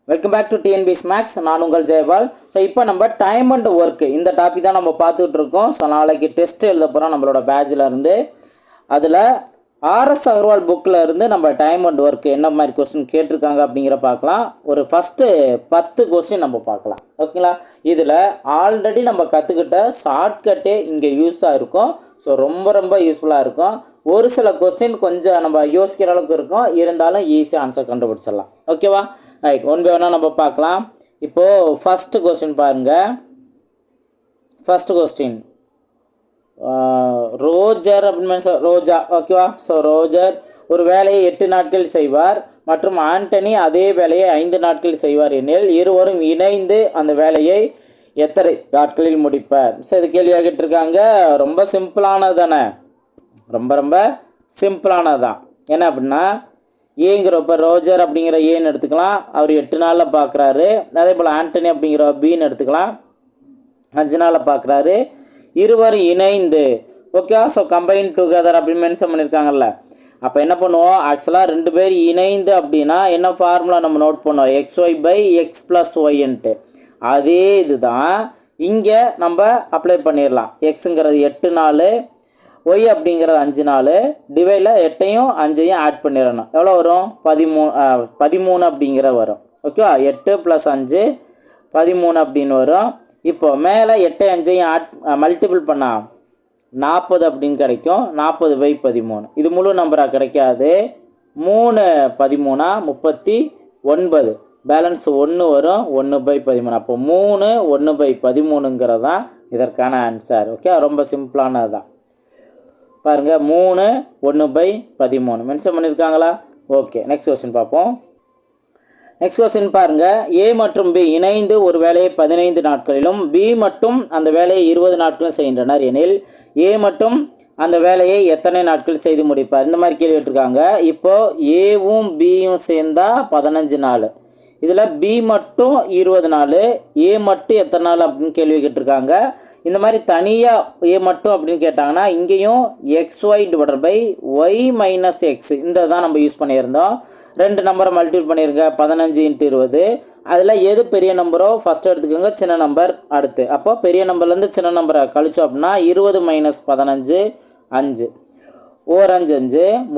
Welcome back to TNPS Max. நான் உங்கள் Jayapal. So இப்போ நம்ம டைம் அண்ட் ஒர்க்கு இந்த டாபிக் தான் நம்ம பார்த்துட்டு இருக்கோம். ஸோ நாளைக்கு டெஸ்ட் எழுத போகிறோம் நம்மளோட பேட்சில் இருந்து. அதில் ஆர்எஸ் அகர்வால் புக்கில் இருந்து நம்ம டைம் அண்ட் ஒர்க்கு என்ன மாதிரி கொஸ்டின் கேட்டிருக்காங்க அப்படிங்கிற பார்க்கலாம். ஒரு ஃபஸ்ட்டு 10 கொஸ்டின் நம்ம பார்க்கலாம், ஓகேங்களா? இதில் ஆல்ரெடி நம்ம கற்றுக்கிட்ட ஷார்ட்கட்டே இங்கே யூஸாக இருக்கும். ஸோ ரொம்ப ரொம்ப யூஸ்ஃபுல்லாக இருக்கும். ஒரு சில கொஸ்டின் கொஞ்சம் நம்ம யோசிக்கிற அளவுக்கு இருக்கும், இருந்தாலும் ஈஸியாக ஆன்சர் கண்டுபிடிச்சிடலாம், ஓகேவா? ரைட், ஒன் பை ஒன்னாக நம்ம பார்க்கலாம். இப்போது ஃபஸ்ட்டு கொஸ்டின் பாருங்கள். ஃபஸ்ட்டு கொஸ்டின் ரோஜர் அப்படின்னு ரோஜா, ஓகேவா? ஸோ ரோஜர் ஒரு வேலையை 8 நாட்கள் செய்வார் மற்றும் ஆண்டனி அதே வேலையை 5 நாட்கள் செய்வார் எனில் இருவரும் இணைந்து அந்த வேலையை எத்தனை நாட்களில் முடிப்பார்? ஸோ இது கேள்வியாக கேட்டிருக்காங்க. ரொம்ப சிம்பிளானது தானே, ரொம்ப ரொம்ப சிம்பிளானது தான். என்ன அப்படின்னா ஏங்கிறப்ப ரோஜர் அப்படிங்கிற ஏன்னு எடுத்துக்கலாம், அவர் 8 நாளில் பார்க்குறாரு. அதே போல் ஆண்டனி அப்படிங்கிற பின்னு எடுத்துக்கலாம், 5 நாளில் பார்க்குறாரு. இருவரும் இணைந்து, ஓகே. ஸோ கம்பைன் டுகெதர் அப்படின்னு மென்ஷன் பண்ணியிருக்காங்கல்ல. அப்போ என்ன பண்ணுவோம், ஆக்சுவலாக 2 பேர் இணைந்து அப்படின்னா என்ன ஃபார்முலா நம்ம நோட் பண்ணுவோம், xy/x+yன்ட்டு. அதே இது தான் இங்கே நம்ம அப்ளை பண்ணிடலாம். எக்ஸுங்கிறது 8 நாள், ஒய் அப்படிங்கிறது 5 நாள், டிவைடில் 8ஐயும் 5ஐயும் ஆட் பண்ணிடணும். எவ்வளோ வரும்? 13 அப்படிங்கிற வரும், ஓகேவா? 8 + 5 13 அப்படின்னு வரும். இப்போ மேலே 8 5ஐயும் ஆட் மல்டிபிள் பண்ணால் 40 அப்படின்னு கிடைக்கும். 40/13 இது முழு நம்பராக கிடைக்காது. 3 13 39, பேலன்ஸ் 1 வரும், 1/13. அப்போ 3 1/13ங்கிறது தான் இதற்கான ஆன்சர், ஓகே. ரொம்ப சிம்பிளானது தான் பாருங்கள். 3 1/13 மென்ஷன் பண்ணியிருக்காங்களா? ஓகே, நெக்ஸ்ட் கொஸ்டின் பார்ப்போம். நெக்ஸ்ட் கொஸ்டின் பாருங்கள். ஏ மற்றும் பி இணைந்து ஒரு வேலையை 15 நாட்களிலும் பி மட்டும் அந்த வேலையை 20 நாட்களும் செய்கின்றனர் எனில் ஏ மட்டும் அந்த வேலையை எத்தனை நாட்கள் செய்து முடிப்பார்? இந்த மாதிரி கேள்வி கேட்டிருக்காங்க. இப்போது ஏவும் பியும் சேர்ந்தா 15 நாள், இதில் பி மட்டும் 20 நாள், ஏ மட்டும் எத்தனை நாள் அப்படின்னு கேள்வி கேட்டிருக்காங்க. இந்த மாதிரி தனியாக ஏ மட்டும் அப்படின்னு கேட்டாங்கன்னா இங்கேயும் xy/y - x இந்த தான் நம்ம யூஸ் பண்ணியிருந்தோம். 2 நம்பரை மல்டிபிள் பண்ணியிருங்க, 15 × 20. அதில் எது பெரிய நம்பரோ ஃபஸ்ட்டு எடுத்துக்கோங்க, சின்ன நம்பர் அடுத்து. அப்போ பெரிய நம்பர்லேருந்து சின்ன நம்பரை கழிச்சோம் அப்படின்னா 20 - 15 5, 1 5 5,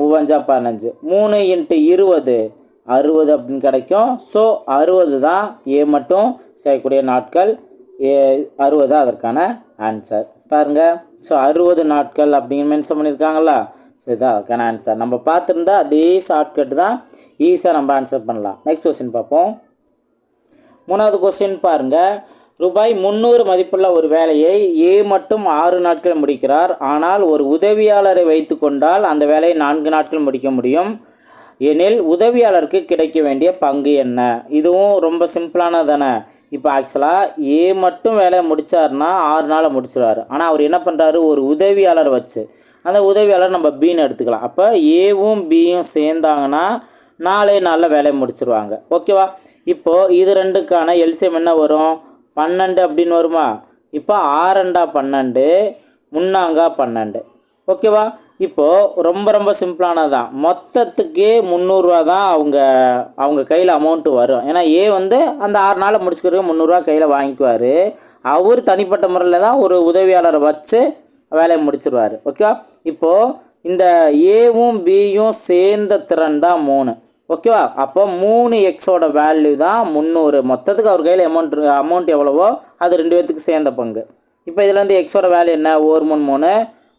3 5 15, 3 × 20 60 அப்படின்னு கிடைக்கும். ஸோ 60 தான் ஏ மட்டும் செய்யக்கூடிய நாட்கள், 60 தான் அதற்கான ஆன்சர் பாருங்கள். ஸோ 60 நாட்கள் அப்படின்னு மென்ஷன் பண்ணியிருக்காங்களா? ஸோ இதுதான் அதற்கான ஆன்சர். நம்ம பார்த்துருந்தா அதே ஷார்ட்கட் தான், ஈஸியாக நம்ம ஆன்சர் பண்ணலாம். நெக்ஸ்ட் கொஸ்டின் பார்ப்போம். 3வது கொஸ்டின் பாருங்கள். ரூபாய் 300 மதிப்புள்ள ஒரு வேலையை ஏ மட்டும் 6 நாட்கள் முடிக்கிறார். ஆனால் ஒரு உதவியாளரை வைத்து கொண்டால் அந்த வேலையை 4 நாட்கள் முடிக்க முடியும் எனில் உதவியாளருக்கு கிடைக்க வேண்டிய பங்கு என்ன? இதுவும் ரொம்ப சிம்பிளானது தானே. இப்போ ஆக்சுவலாக ஏ மட்டும் வேலையை முடித்தார்னா 6 நாளை முடிச்சிடுவார். ஆனால் அவர் என்ன பண்ணுறாரு, ஒரு உதவியாளர் வச்சு, அந்த உதவியாளர் நம்ம பின்னு எடுத்துக்கலாம். அப்போ ஏவும் பியும் சேர்ந்தாங்கன்னா 4 நாளில் வேலையை முடிச்சிருவாங்க, ஓகேவா? இப்போது இது ரெண்டுக்கான எல்சிஎம் என்ன வரும்? 12 அப்படின்னு வருமா? இப்போ 6 12, 3 12, ஓகேவா? இப்போது ரொம்ப ரொம்ப சிம்பிளானது தான். மொத்தத்துக்கே 300 ரூபா தான் அவங்க கையில் அமௌண்ட்டு வரும். ஏன்னா ஏ வந்து அந்த 6 நாளை முடிச்சுக்கிறதுக்கு 300 ரூபா கையில் வாங்கிக்குவார். அவர் தனிப்பட்ட முறையில் தான் ஒரு உதவியாளரை வச்சு வேலையை முடிச்சிருவார், ஓகேவா? இப்போது இந்த ஏவும் பியும் சேர்ந்த திறன் தான் 3, ஓகேவா? அப்போ 3x வேல்யூ தான் 300. மொத்தத்துக்கு அவர் கையில் அமௌண்ட் எவ்வளவோ அது 2 பேர்த்துக்கு சேர்ந்த பங்கு. இப்போ இதுலேருந்து எக்ஸோட வேல்யூ என்ன? 1 3 3,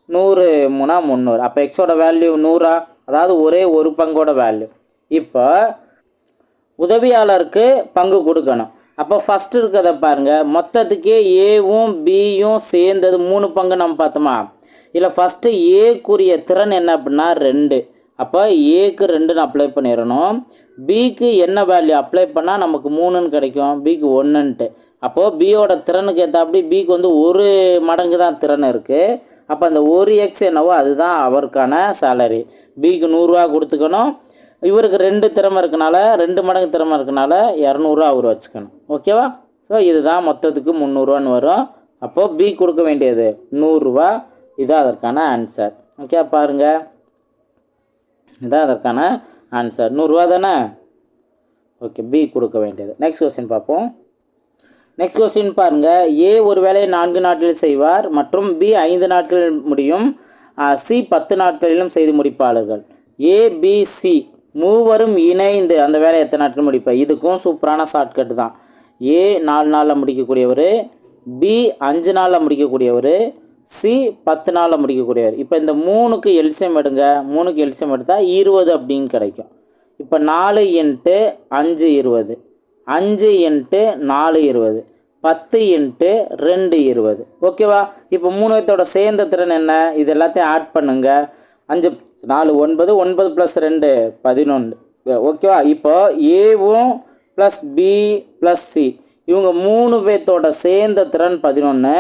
100 3 300. அப்போ எக்ஸோட வேல்யூ 100, அதாவது ஒரே ஒரு பங்கோட வேல்யூ. இப்போ உதவியாளருக்கு பங்கு கொடுக்கணும். அப்போ ஃபஸ்ட்டு இருக்கிறத பாருங்கள். மொத்தத்துக்கே ஏவும் பியும் சேர்ந்தது 3 பங்கு நம்ம பார்த்தோமா? இதில் ஃபஸ்ட்டு ஏக்குரிய திறன் என்ன அப்படின்னா 2. அப்போ ஏக்கு 2ன்னு அப்ளை பண்ணிடணும். பிக்கு என்ன வேல்யூ அப்ளை பண்ணால் நமக்கு 3ன்னு கிடைக்கும், பிக்கு 1ன்ட்டு. அப்போது பியோட திறனுக்கு ஏற்றாப்படி பிக்கு வந்து 1 மடங்கு தான் திறன் இருக்குது. அப்போ அந்த 1x என்னவோ அதுதான் அவருக்கான சேலரி. பிக்கு 100 ரூபா கொடுத்துக்கணும். இவருக்கு 2 திறமை இருக்கனால 2 மடங்கு திறமை இருக்கனால 200 ரூபா அவர் வச்சுக்கணும், ஓகேவா? ஸோ இதுதான் மொத்தத்துக்கு 300 ரூபான்னு வரும். அப்போது பி கொடுக்க வேண்டியது 100 ரூபா. இதுதான் அதற்கான ஆன்சர், ஓகே. பாருங்கள், இதுதான் அதற்கான ஆன்சர். 100 ரூபா தானே? ஓகே, பி கொடுக்க வேண்டியது. நெக்ஸ்ட் கொஸ்டின் பார்ப்போம். நெக்ஸ்ட் கொஸ்டின் பாருங்கள். ஏ ஒரு வேலையை 4 நாட்களில் செய்வார் மற்றும் பி 5 நாட்களில் முடியும், சி 10 நாட்களிலும் செய்து முடிப்பாளர்கள். ஏபிசி மூவரும் இணைந்து அந்த வேலையை எத்தனை நாட்கள் முடிப்பார்? இதுக்கும் சூப்பரான ஷார்ட்கட் தான். ஏ 4 நாளில் முடிக்கக்கூடியவர், பி 5 நாளில் முடிக்கக்கூடியவர், சி 10 நாளில் முடிக்கக்கூடியவர். இப்போ இந்த 3க்கு எல்சியம் எடுங்க. 3க்கு எல்சியம் எடுத்தால் 20 அப்படின்னு கிடைக்கும். இப்போ 4 × 5 20, 5 × 4 20, 10 × 2 20. ஓகேவா? இப்போ 3 பேர்த்தோட சேர்ந்த திறன் என்ன? இது எல்லாத்தையும் ஆட் பண்ணுங்க. 5 4 9, 9 + 2 11. ஓகேவா? இப்போ ஏவும் ப்ளஸ் பி ப்ளஸ் சி இவங்க 3 பேர்த்தோட சேர்ந்த திறன் 11,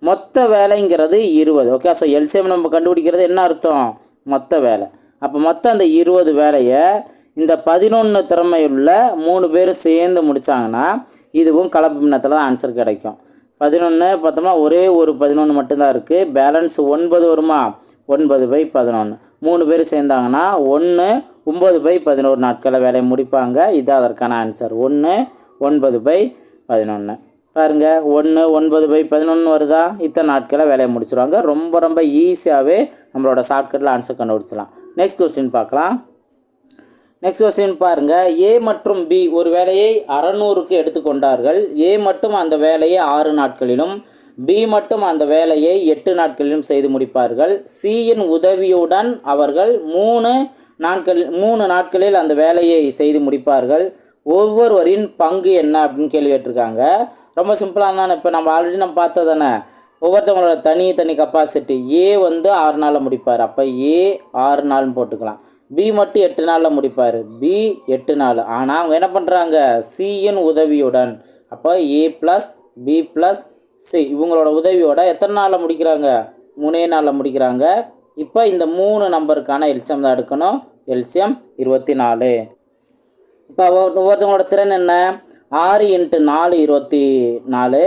மொத்த வேலைங்கிறது 20. ஓகே, ஸோ எல்சிஎம் நம்ம கண்டுபிடிக்கிறது என்ன அர்த்தம்? மொத்த வேலை. அப்போ மொத்தம் அந்த 20 வேலையை இந்த 11 திறமையுள்ள 3 பேர் சேர்ந்து முடித்தாங்கன்னா இதுவும் கலப்பு பின்னத்தில் தான் ஆன்சர் கிடைக்கும். 11 பார்த்தோம்னா ஒரே ஒரு 11 மட்டும்தான் இருக்குது. பேலன்ஸ் 9 வருமா? 9/11. 3 பேர் சேர்ந்தாங்கன்னா 1 9/11 நாட்களில் வேலையை முடிப்பாங்க. இதுதான் அதற்கான ஆன்சர். 1 9/11. பாருங்கள், 1 9/11 வருதா? இத்தனை நாட்களில் வேலையை முடிச்சிடுவாங்க. ரொம்ப ரொம்ப ஈஸியாகவே நம்மளோட ஷார்ட்கட்டில் ஆன்சர் கண்டுபிடிச்சலாம். நெக்ஸ்ட் கொஸ்டின் பார்க்கலாம். நெக்ஸ்ட் கொஸ்டின் பாருங்கள். ஏ மற்றும் பி ஒரு வேலையை 600க்கு எடுத்துக்கொண்டார்கள். ஏ மட்டும் அந்த வேலையை 6 நாட்களிலும், பி மட்டும் அந்த வேலையை 8 நாட்களிலும் செய்து முடிப்பார்கள். சியின் உதவியுடன் அவர்கள் 3 நாட்களில் அந்த வேலையை செய்து முடிப்பார்கள். ஒவ்வொருவரின் பங்கு என்ன அப்படின்னு கேள்வி கேட்டிருக்காங்க. ரொம்ப சிம்பிளாக தான். இப்போ நம்ம ஆல்ரெடி நம்ம பார்த்ததானே, ஒவ்வொருத்தவங்களோட தனி கெப்பாசிட்டி. ஏ 6 நாளில் முடிப்பார், அப்போ ஏ 6 நாள்னு போட்டுக்கலாம். பி மட்டும் 8 நாளில் முடிப்பார், பி 8 நாள். ஆனால் அவங்க என்ன பண்ணுறாங்க? சியின் உதவியுடன், அப்போ ஏ ப்ளஸ் பி ப்ளஸ் சி இவங்களோட உதவியோட எத்தனை நாளில் முடிக்கிறாங்க? 3 நாளில் முடிக்கிறாங்க. இப்போ இந்த 3 நம்பருக்கான எல்சியம் தான் எடுக்கணும். எல்சியம் 24. இப்போ ஒவ்வொருத்தவங்களோட திறன் என்ன? 6 × 4 24,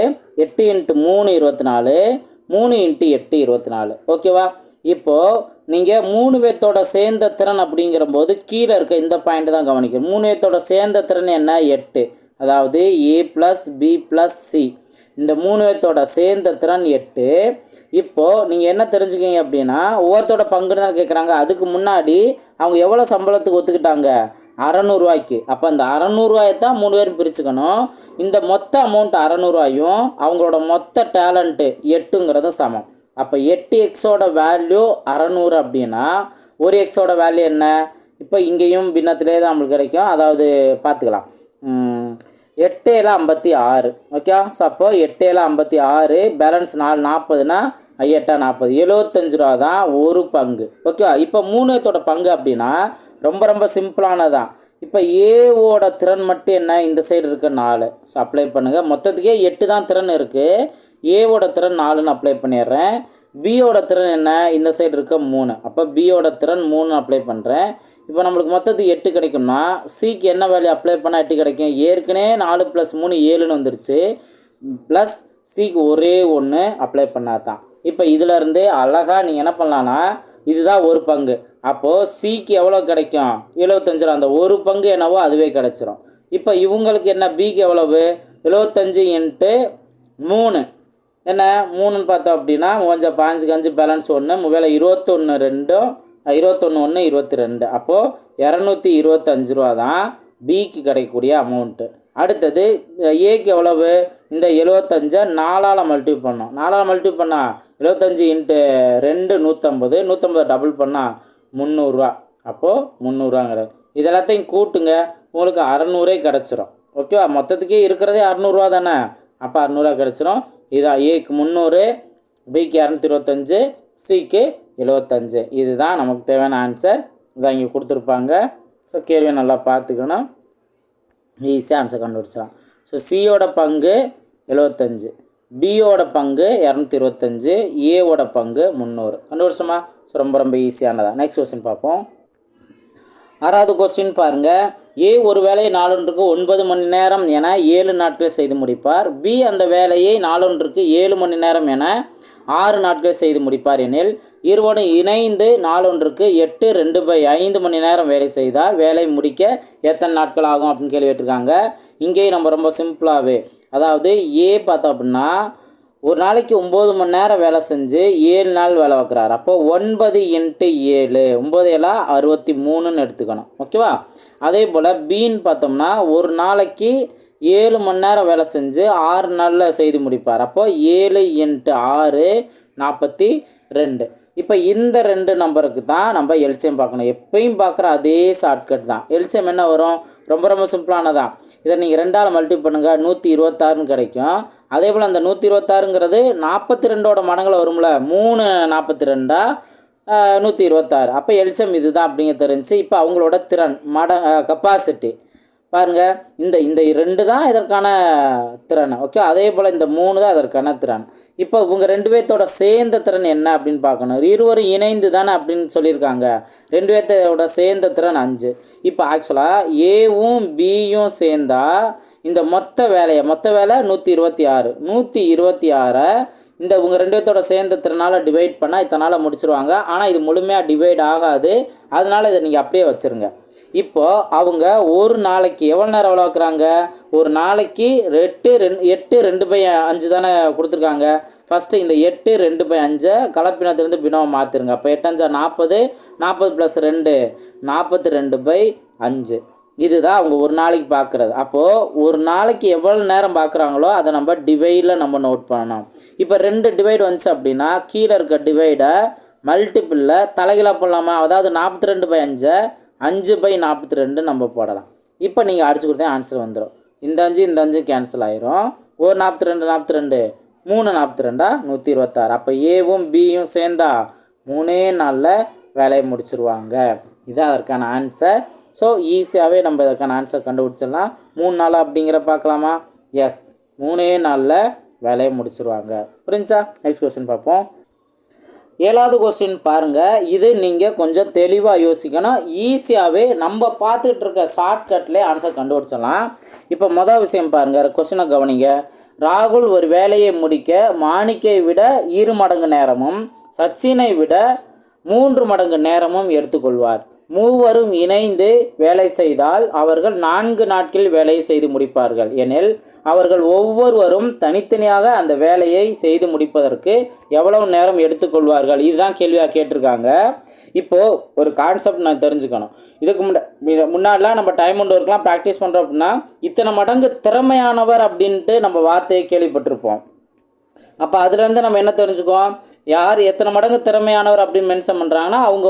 8 × 3 24, 3 × 8 24. ஓகேவா? இப்போது நீங்கள் 3 பேர்த்தோட சேர்ந்த திறன் அப்படிங்கிற போது கீழே இருக்க இந்த பாயிண்ட் தான் கவனிக்கணும். 3 பேர்த்தோட சேர்ந்த திறன் என்ன? 8. அதாவது ஏ ப்ளஸ் பி ப்ளஸ் சி இந்த 3 பேர்த்தோட சேர்ந்த திறன் 8. இப்போது நீங்கள் என்ன தெரிஞ்சுக்கிங்க அப்படின்னா, ஒவ்வொருத்தோட பங்குன்னு தான் கேட்குறாங்க. அதுக்கு முன்னாடி அவங்க எவ்வளோ சம்பளத்துக்கு ஒத்துக்கிட்டாங்க? 600 ரூபாய்க்கு. அப்போ அந்த 600 ரூபாயத்தான் 3 பேரும் பிரிச்சுக்கணும். இந்த மொத்த அமௌண்ட் 600 ரூபாயும் அவங்களோட மொத்த டேலண்ட்டு 8ங்கிறதும் சமம். அப்போ 8x வேல்யூ 600 அப்படின்னா 1x வேல்யூ என்ன? இப்போ இங்கேயும் பின்னத்திலே தான் நம்மளுக்கு கிடைக்கும். அதாவது பார்த்துக்கலாம். 8 7 56. ஓகே, ஸோ அப்போ 8 7 56, பேலன்ஸ் 4 40னா 8 40, 75 ரூபா தான் ஒரு பங்கு. ஓகே, இப்போ 3 பங்கு அப்படின்னா ரொம்ப ரொம்ப சிம்பிளானதான். இப்போ ஏவோட திறன் மட்டும் என்ன? இந்த சைடு இருக்க 4. ஸோ அப்ளை பண்ணுங்கள். மொத்தத்துக்கே 8 தான் திறன் இருக்குது. ஏவோட திறன் 4ன்னு அப்ளை பண்ணிடுறேன். பியோட திறன் என்ன? இந்த சைடு இருக்க 3. அப்போ பியோட திறன் 3 அப்ளை பண்ணுறேன். இப்போ நம்மளுக்கு மொத்தத்துக்கு 8 கிடைக்கும்னா சிக்கு என்ன வேல்யூ அப்ளை பண்ணால் 8 கிடைக்கும்? ஏற்கனவே 4 + 3 7ன்னு வந்துருச்சு. ப்ளஸ் சிக்கு ஒரே 1 அப்ளை பண்ணால் தான். இப்போ இதிலேருந்து அழகாக நீங்கள் என்ன பண்ணலான்னா, இதுதான் ஒரு பங்கு. அப்போது சிக்கு எவ்வளோ கிடைக்கும்? 75. அந்த ஒரு பங்கு என்னவோ அதுவே கிடச்சிரும். இப்போ இவங்களுக்கு என்ன? பிக்கு எவ்வளவு? 75 × 3 என்ன? 3ன்னு பார்த்தோம் அப்படின்னா 5 5 பேலன்ஸ் 1, வேலை 21 2 21 1 22. அப்போது 225 ரூபா தான் பிக்கு கிடைக்கக்கூடிய அமௌண்ட்டு. அடுத்தது ஏக்கு எவ்வளவு? இந்த 75 4ஆல் மல்டிப்ளை பண்ணோம். 4ஆல் மல்டிப்ளை பண்ணால் 75 × 2 150, 150 டபுள் பண்ணால் 300 ரூபா. அப்போது 300 ரூபாங்கிறது. இது எல்லாத்தையும் கூட்டுங்க, உங்களுக்கு 600 கிடச்சிரும். ஓகேவா? மொத்தத்துக்கே இருக்கிறதே 600 ரூபா தானே. அப்போ 600 ரூபா கிடச்சிரும். இதான் ஏக்கு 300, பிக்கு 225, சிக்கு 75. இதுதான் நமக்கு தேவையான ஆன்சர். இதான் இங்கே கொடுத்துருப்பாங்க. ஸோ கேள்வியை நல்லா பார்த்துக்கணும், ஈஸியாக ஆன்சர் கண்டுபிடிச்சலாம். ஸோ சியோட பங்கு 75, பியோட பங்கு 225, ஏவோட பங்கு 300 கண்டுபிடிச்சோமா? ஸோ ரொம்ப ரொம்ப ஈஸியானதான். நெக்ஸ்ட் கொஸ்டின் பார்ப்போம். 6வது கொஸ்டின் பாருங்கள். ஏ ஒரு வேலையை நாளொன்றுக்கு 9 மணி நேரம் என 7 நாட்களில் செய்து முடிப்பார். பி அந்த வேலையை நாளொன்றுக்கு 7 மணி நேரம் என 6 நாட்கள் செய்து முடிப்பார் எனில் இருவரும் இணைந்து நாளொன்றுக்கு 8 2/5 மணி நேரம் வேலை செய்தால் வேலை முடிக்க எத்தனை நாட்கள் ஆகும் அப்படின்னு கேள்வி கேட்டிருக்காங்க. இங்கேயும் நம்ம ரொம்ப சிம்பிளாகவே, அதாவது ஏ பார்த்தோம் அப்படின்னா ஒரு நாளைக்கு 9 மணி நேரம் வேலை செஞ்சு 7 நாள் வேலை வைக்கிறார். அப்போ 9 × 7 9 7 63ன்னு எடுத்துக்கணும். ஓகேவா? அதே போல் பின்னு பார்த்தோம்னா ஒரு நாளைக்கு 7 மணி நேரம் வேலை செஞ்சு 6 நாளில் செய்து முடிப்பார். அப்போ 7 × 6 42. இப்போ இந்த 2 நம்பருக்கு தான் நம்ம எல்சிஎம் பார்க்கணும். எப்பயும் பார்க்குற அதே ஷார்ட்கட் தான். எல்சிஎம் என்ன வரும்? ரொம்ப ரொம்ப சிம்பிளானதான். இதை நீங்கள் 2ஆல் மல்டிப்ளை பண்ணுங்கள், 126ன்னு கிடைக்கும். அதே போல் அந்த 126ங்கிறது 42ஓட மடங்கில் வரும்ல, 3 42 126. அப்போ எல்சிஎம் இது தான் அப்படிங்க தெரிஞ்சு. இப்போ அவங்களோட திறன் கெப்பாசிட்டி பாருங்கள், இந்த 2 தான் இதற்கான திறன். ஓகே, அதே போல் இந்த 3 தான் இதற்கான திறன். இப்போ இவங்க 2 பேர்த்தோட சேர்ந்த திறன் என்ன அப்படின்னு பார்க்கணும். இருவரும் இணைந்து தானே அப்படின்னு சொல்லியிருக்காங்க. 2 பேர்த்தோட சேர்ந்த திறன் 5. இப்போ ஆக்சுவலாக ஏவும் பியும் சேர்ந்தா இந்த மொத்த வேலை 126. 126 இந்த இவங்க 2 பேர்த்தோட சேர்ந்த திறனால் டிவைட் பண்ணால் இத்தனால் முடிச்சிருவாங்க. ஆனால் இது முழுமையாக டிவைட் ஆகாது. அதனால் இதை நீங்கள் அப்படியே வச்சுருங்க. இப்போது அவங்க ஒரு நாளைக்கு எவ்வளோ நேரம் வேலை வைக்கிறாங்க? ஒரு நாளைக்கு 8 2/5 தானே கொடுத்துருக்காங்க. ஃபஸ்ட்டு இந்த 8 2/5 கலப்பினத்துலேருந்து பினோவை மாற்றிருங்க. அப்போ 8 5 40, 40 + 2 42/5. இதுதான் அவங்க ஒரு நாளைக்கு பார்க்குறது. அப்போது ஒரு நாளைக்கு எவ்வளோ நேரம் பார்க்குறாங்களோ அதை நம்ம டிவைடில் நம்ம நோட் பண்ணணும். இப்போ 2 டிவைடு வந்துச்சு அப்படின்னா கீழே இருக்க டிவைடை மல்டிப்பிளில் தலைகளாக போடலாமா? அதாவது 42/5 5/42 நம்ம போடலாம். இப்போ நீங்கள் அடிச்சு கொடுத்தா ஆன்சர் வந்துடும். இந்த 5 கேன்சல் ஆயிரும். ஒரு 42 42 3 42 126. அப்போ ஏவும் பியும் சேர்ந்தா 3 நாளில் வேலையை முடிச்சிருவாங்க. இதுதான் அதற்கான ஆன்சர். ஸோ ஈஸியாகவே நம்ம இதற்கான ஆன்சர் கண்டுபிடிச்சிடலாம். 3 நாள் அப்படிங்கிற பார்க்கலாமா? எஸ், 3 நாளில் வேலையை முடிச்சிருவாங்க. புரிஞ்சா? நெக்ஸ்ட் கொஸ்டின் பார்ப்போம். 7வது கொஸ்டின் பாருங்கள். இது நீங்கள் கொஞ்சம் தெளிவாக யோசிக்கணும். ஈஸியாகவே நம்ம பார்த்துக்கிட்டு இருக்க ஷார்ட்கட்லேயே ஆன்சர் கண்டுபிடிச்சிடலாம். இப்போ மொதல் விஷயம் பாருங்கள், கொஸ்டினை கவனிங்க. ராகுல் ஒரு வேலையை முடிக்க மாணிக்கை விட 2 மடங்கு நேரமும் சச்சினை விட 3 மடங்கு நேரமும் எடுத்துக்கொள்வார். மூவரும் இணைந்து வேலை செய்தால் அவர்கள் 4 நாட்களில் வேலையை செய்து முடிப்பார்கள் எனில் அவர்கள் ஒவ்வொருவரும் தனித்தனியாக அந்த வேலையை செய்து முடிப்பதற்கு எவ்வளவு நேரம் எடுத்துக்கொள்வார்கள்? இதுதான் கேள்வியாக கேட்டிருக்காங்க. இப்போது ஒரு கான்செப்ட் நான் தெரிஞ்சுக்கணும். இதுக்கு முன்னாடிலாம் நம்ம டைம் அண்ட் ஒர்க்லாம் ப்ராக்டிஸ் பண்ணுறோம் அப்படின்னா இத்தனை மடங்கு திறமையானவர் அப்படின்ட்டு நம்ம வார்த்தையை கேள்விப்பட்டிருப்போம். அப்போ அதுலேருந்து நம்ம என்ன தெரிஞ்சுக்குவோம்? யார் எத்தனை மடங்கு திறமையானவர் அப்படின்னு மென்ஷன் பண்ணுறாங்கன்னா அவங்க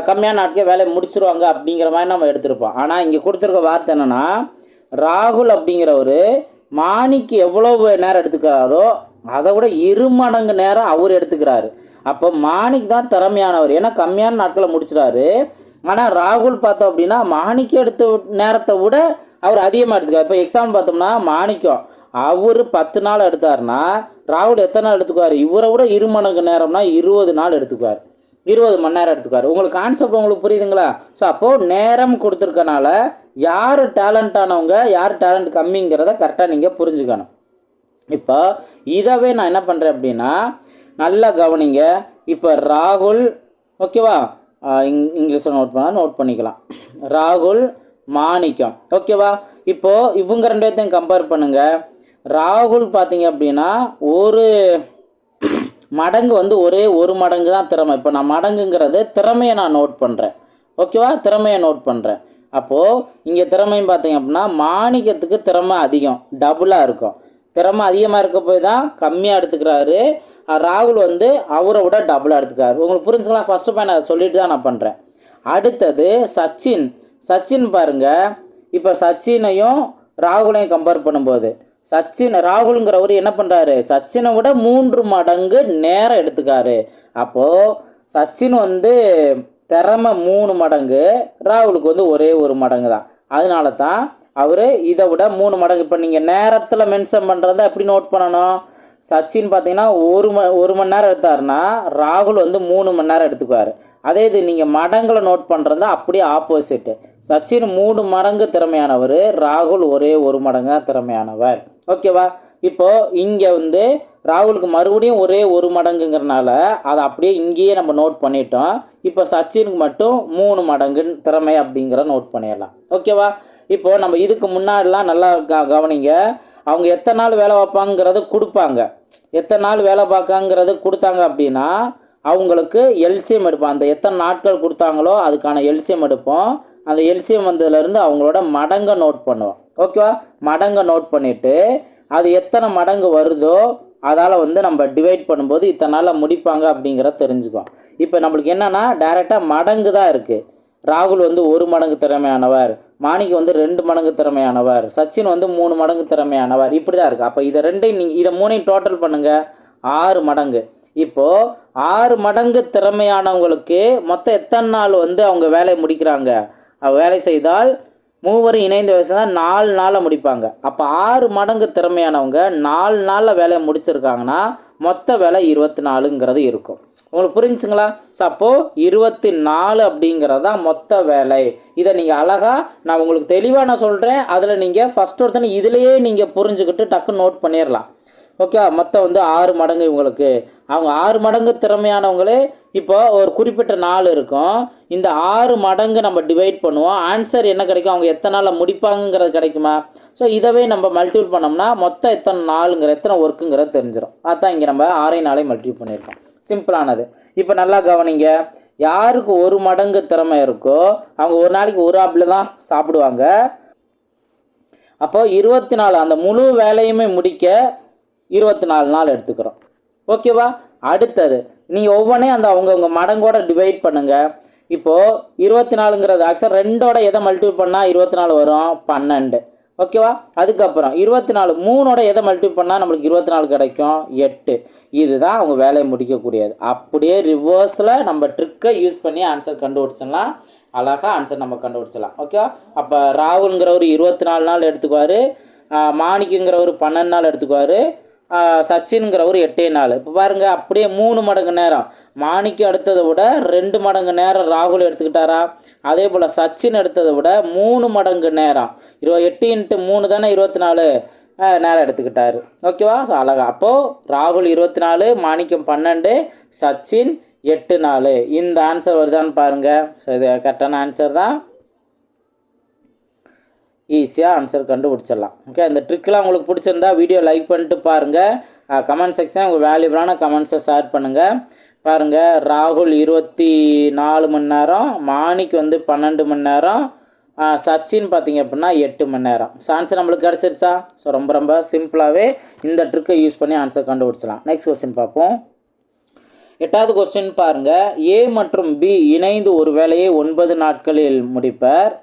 கம்மியான நாட்களே வேலையை முடிச்சிருவாங்க அப்படிங்கிற மாதிரி நம்ம எடுத்திருப்போம். ஆனால் இங்கே கொடுத்துருக்க வார்த்தை என்னென்னா, ராகுல் அப்படிங்கிறவர் மாணிக்கு எவ்வளவு நேரம் எடுத்துக்கிறாரோ அதை விட 2 மடங்கு நேரம் அவர் எடுத்துக்கிறாரு. அப்போ மாணிக் தான் திறமையானவர், ஏன்னா கம்மியான நாட்களை முடிச்சிடாரு. ஆனால் ராகுல் பார்த்தோம் அப்படின்னா மாணிக்கு எடுத்த நேரத்தை விட அவர் அதிகமாக எடுத்துக்கார். இப்போ எக்ஸாம்பிள் பார்த்தோம்னா மாணிக்கம் அவர் 10 நாள் எடுத்தார்னா ராகுல் எத்தனை நாள் எடுத்துக்குவார்? இவரை விட 2 மடங்கு நேரம்னா 20 நாள் எடுத்துக்குவார், 20 மணி நேரம் எடுத்துக்காரு. உங்களுக்கு கான்செப்ட் உங்களுக்கு புரியுதுங்களா? ஸோ அப்போது நேரம் கொடுத்துருக்கனால யார் டேலண்டானவங்க யார் டேலண்ட் கம்மிங்கிறத கரெக்டாக நீங்கள் புரிஞ்சுக்கணும். இப்போ இதவே நான் என்ன பண்ணுறேன் அப்படின்னா நல்லா கவனிங்க. இப்போ ராகுல், ஓகேவா, இங்கிலீஷில் நோட் பண்ணிக்கலாம். ராகுல் மாணிக்கம், ஓகேவா. இப்போது இவங்க 2 பேர்த்தையும் கம்பேர் பண்ணுங்கள். ராகுல் பார்த்தீங்க அப்படின்னா ஒரு மடங்கு ஒரே 1 மடங்கு தான் திறமை. இப்போ நான் மடங்குங்கிறது திறமையை நான் நோட் பண்ணுறேன், ஓகேவா, திறமையை நோட் பண்ணுறேன். அப்போது இங்கே திறமையும் பார்த்தீங்க அப்படின்னா மாணிக்கத்துக்கு திறமை அதிகம், டபுளாக இருக்கும். திறமை அதிகமாக இருக்க போய் தான் கம்மியாக எடுத்துக்கிறாரு. ராகுல் அவரை விட டபுளாக எடுத்துக்கிறாரு. உங்களுக்கு புரிஞ்சுக்கலாம்? ஃபஸ்ட்டு பாயிண்ட் அதை சொல்லிட்டு தான் நான் பண்ணுறேன். அடுத்தது சச்சின் பாருங்கள். இப்போ சச்சினையும் ராகுலையும் கம்பேர் பண்ணும்போது ராகுலுங்கிறவர் என்ன பண்ணுறாரு? சச்சினை விட 3 மடங்கு நேரம் எடுத்துக்காரு. அப்போது சச்சின் திறமை 3 மடங்கு, ராகுலுக்கு ஒரே 1 மடங்கு தான். அதனால தான் அவர் இதை விட 3 மடங்கு. இப்போ நீங்கள் நேரத்தில் மென்ஷன் பண்ணுறத எப்படி நோட் பண்ணணும்? சச்சின் பார்த்தீங்கன்னா 1 மணி நேரம் எடுத்தாருன்னா ராகுல் 3 மணி நேரம் எடுத்துக்குவார். அதே இது நீங்கள் மடங்களை நோட் பண்ணுறதா அப்படியே ஆப்போசிட்டு. சச்சின் 3 மடங்கு திறமையானவர், ராகுல் ஒரே 1 மடங்கு தான் திறமையானவர், ஓகேவா. இப்போது இங்கே ராகுலுக்கு மறுபடியும் ஒரே 1 மடங்குங்கிறனால அதை அப்படியே இங்கேயே நம்ம நோட் பண்ணிட்டோம். இப்போ சச்சினுக்கு மட்டும் 3 மடங்கு திறமை அப்படிங்கிற நோட் பண்ணிடலாம். ஓகேவா? இப்போது நம்ம இதுக்கு முன்னாடிலாம் நல்லா கவனிங்க. அவங்க எத்தனை நாள் வேலை பார்ப்பாங்கிறது கொடுப்பாங்க. எத்தனை நாள் வேலை பார்க்காங்கிறது கொடுத்தாங்க அப்படின்னா அவங்களுக்கு எல்சிஎம் எடுப்போம். அந்த எத்தனை நாட்கள் கொடுத்தாங்களோ அதுக்கான எல்சிஎம் எடுப்போம். அந்த எல்சிஎம் வந்ததுலேருந்து அவங்களோட மடங்கை நோட் பண்ணுவோம். ஓகேவா? மடங்கை நோட் பண்ணிவிட்டு அது எத்தனை மடங்கு வருதோ அதால் வந்து நம்ம டிவைட் பண்ணும்போது இத்தனை நாளில் முடிப்பாங்க அப்படிங்கிறத தெரிஞ்சுக்குவோம். இப்போ நம்மளுக்கு என்னென்னா டைரெக்டாக மடங்கு தான் இருக்குது. ராகுல் வந்து 1 மடங்கு திறமையானவர், மாணிக்கு வந்து 2 மடங்கு திறமையானவர், சச்சின் வந்து 3 மடங்கு திறமையானவர், இப்படி தான் இருக்குது. அப்போ இதை ரெண்டையும் நீங்கள் இதை 3ஐயும் டோட்டல் பண்ணுங்கள், 6 மடங்கு. இப்போது 6 மடங்கு திறமையானவங்களுக்கு மொத்தம் எத்தனை நாள் வந்து அவங்க வேலையை முடிக்கிறாங்க? வேலை செய்தால் மூவரும் இணைந்த வயசு தான் 4 நாளில் முடிப்பாங்க. அப்போ 6 மடங்கு திறமையானவங்க 4 நாளில் வேலையை முடிச்சிருக்காங்கன்னா மொத்த வேலை 24ங்கிறது இருக்கும். உங்களுக்கு புரிஞ்சுங்களா? ஸோ அப்போது 24 அப்படிங்கிறது தான் மொத்த வேலை. இதை நீங்கள் அழகாக நான் உங்களுக்கு தெளிவாக நான் சொல்கிறேன். அதில் நீங்கள் ஃபஸ்ட் ஒருத்தனை இதிலையே நீங்கள் புரிஞ்சுக்கிட்டு டக்குன்னு நோட் பண்ணிடலாம். ஓகே, மொத்தம் வந்து 6 மடங்கு இவங்களுக்கு. அவங்க 6 மடங்கு திறமையானவங்களே இப்போ ஒரு குறிப்பிட்ட நாள் இருக்கும். இந்த 6 மடங்கு நம்ம டிவைட் பண்ணுவோம். ஆன்சர் என்ன கிடைக்கும்? அவங்க எத்தனை நாளில் முடிப்பாங்கிறது கிடைக்குமா? ஸோ இதவே நம்ம மல்டிபிள் பண்ணோம்னா மொத்தம் எத்தனை நாளுங்கிற எத்தனை ஒர்க்குங்கிறது தெரிஞ்சிடும். அதான் இங்கே நம்ம 6 நாளே மல்டிபிள் பண்ணியிருக்கோம். சிம்பிளானது. இப்போ நல்லா கவனிங்க. யாருக்கு 1 மடங்கு திறமை இருக்கோ அவங்க ஒரு நாளைக்கு ஒரு ஆப்பிள் தான் சாப்பிடுவாங்க. அப்போ 24 அந்த முழு வேலையுமே முடிக்க 24 நாள் எடுத்துக்கிறோம். ஓகேவா? அடுத்தது நீங்கள் ஒவ்வொன்றையும் அந்த அவங்கவுங்க மடங்கோட டிவைட் பண்ணுங்கள். இப்போது 24ங்கிறது ஆக்சுவலாக 2ஓட எதை மல்டிபிள் பண்ணால் 24 வரும்? 12. ஓகேவா? அதுக்கப்புறம் 24 3ஓட எதை மல்டிபிள் பண்ணால் நம்மளுக்கு 24 கிடைக்கும்? 8. இதுதான் அவங்க வேலையை முடிக்கக்கூடியது. அப்படியே ரிவர்ஸில் நம்ம ட்ரிக்கை யூஸ் பண்ணி ஆன்சர் கண்டுபிடிச்சிடலாம். அழகாக ஆன்சர் நம்ம கண்டுபிடிச்சிடலாம். ஓகேவா? அப்போ ராகுல்ங்கிறவர் 24 நாள் எடுத்துக்குவார், மாணிக்குங்கிறவர் 12 நாள் எடுத்துக்குவார், சச்சின்ங்கிறவர் 8 நாள். இப்போ பாருங்கள், அப்படியே 3 மடங்கு நேரம் மாணிக்கு எடுத்ததை விட 2 மடங்கு நேரம் ராகுல் எடுத்துக்கிட்டாரா? அதே போல் சச்சின் எடுத்ததை விட 3 மடங்கு நேரம் 8 × 3 தானே 24 நேரம் எடுத்துக்கிட்டாரு. ஓகேவா? ஸோ அழகா. அப்போது ராகுல் 24, மாணிக்கம் 12, சச்சின் 8 நாள். இந்த ஆன்சர் வருதான்னு பாருங்கள். ஸோ இது கரெக்டான ஆன்சர் தான். ஈஸியாக ஆன்சர் கண்டுபிடிச்சிடலாம். ஓகே, இந்த ட்ரிக்கெலாம் உங்களுக்கு பிடிச்சிருந்தா வீடியோ லைக் பண்ணிட்டு பாருங்கள். கமெண்ட் செக்ஷன் உங்கள் வேல்யூபிளான கமெண்ட்ஸை ஷேர் பண்ணுங்கள். பாருங்கள், ராகுல் 24 மணி நேரம், மாணிக்கு வந்து 12 மணி நேரம், சச்சின் பார்த்திங்க அப்படின்னா 8 மணி நேரம். ஸோ ஆன்சர் நம்மளுக்கு கிடச்சிருச்சா? ஸோ ரொம்ப ரொம்ப சிம்பிளாகவே இந்த ட்ரிக்கை யூஸ் பண்ணி ஆன்சர் கண்டுபிடிச்சலாம். நெக்ஸ்ட் கொஸ்டின் பார்ப்போம். 8வது கொஸ்டின் பாருங்கள். ஏ மற்றும் பி இணைந்து ஒரு வேலையை 9 நாட்களில் முடிப்பர்.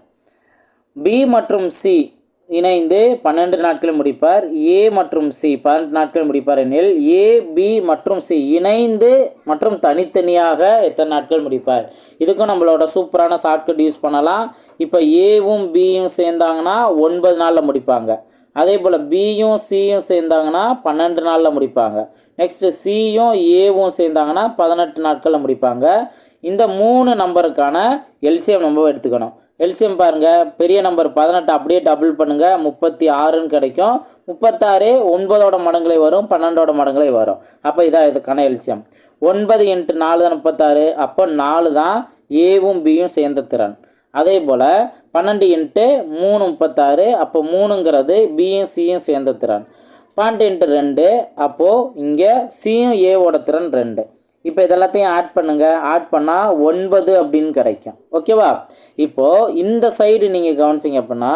பி மற்றும் சி இணைந்து 12 நாட்களில் முடிப்பார். ஏ மற்றும் சி 18 நாட்களில் முடிப்பார் எனில் ஏ, பி மற்றும் சி இணைந்து மற்றும் தனித்தனியாக எத்தனை நாட்கள் முடிப்பார்? இதுக்கும் நம்மளோட சூப்பரான ஷார்ட்கட் யூஸ் பண்ணலாம். இப்போ ஏவும் பியும் சேர்ந்தாங்கன்னா 9 நாளில் முடிப்பாங்க. அதே போல் பியும் சியும் சேர்ந்தாங்கன்னா 12 நாளில் முடிப்பாங்க. நெக்ஸ்ட்டு சியும் ஏவும் சேர்ந்தாங்கன்னா 18 நாட்களில் முடிப்பாங்க. இந்த 3 நம்பருக்கான எல்சிஎம் நம்ம எடுத்துக்கணும். எல்சிஎம் பாருங்கள், பெரிய நம்பர் 18 அப்படியே டபுள் பண்ணுங்கள், 36ன்னு கிடைக்கும். 36 9ஓட மடங்களே வரும், 12ஓட மடங்களே வரும். அப்போ இதான் இதுக்கான எல்சிஎம். 9 × 4 தான் 36. அப்போ 4 தான் ஏவும் பியும் சேர்ந்த திறன். அதே போல் 12 × 3 36. அப்போ 3ங்கிறது பியும் சியும் சேர்ந்த திறன். 12 × 2 அப்போது இங்கே சியும் ஏவோட திறன் 2. இப்போ இதெல்லாத்தையும் ஆட் பண்ணுங்கள். ஆட் பண்ணால் 9 அப்படின்னு கிடைக்கும். ஓகேவா? இப்போது இந்த சைடு நீங்கள் கவனிச்சிங்க அப்படின்னா